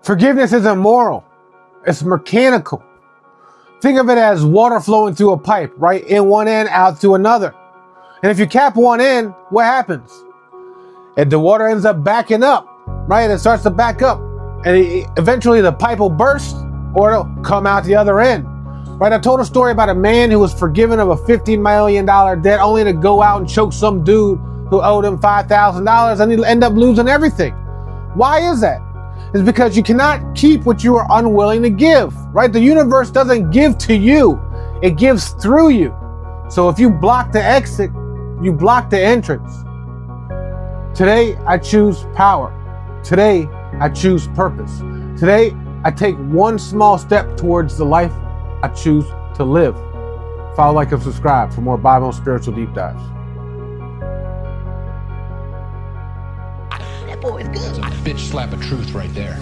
Forgiveness isn't moral. It's mechanical. Think of it as water flowing through a pipe, right? In one end, out to another. And if you cap one end, what happens? And the water ends up backing up, right? It starts to back up. And eventually the pipe will burst or it'll come out the other end. Right? I told a story about a man who was forgiven of a $50 million debt only to go out and choke some dude who owed him $5,000 and he'll end up losing everything. Why is that? It's because you cannot keep what you are unwilling to give, right? The universe doesn't give to you, it gives through you. So if you block the exit, you block the entrance. Today, I choose power. Today, I choose purpose. Today, I take one small step towards the life I choose to live. Follow, like, and subscribe for more Bible and spiritual deep dives. That boy is good. That's a bitch slap of truth right there.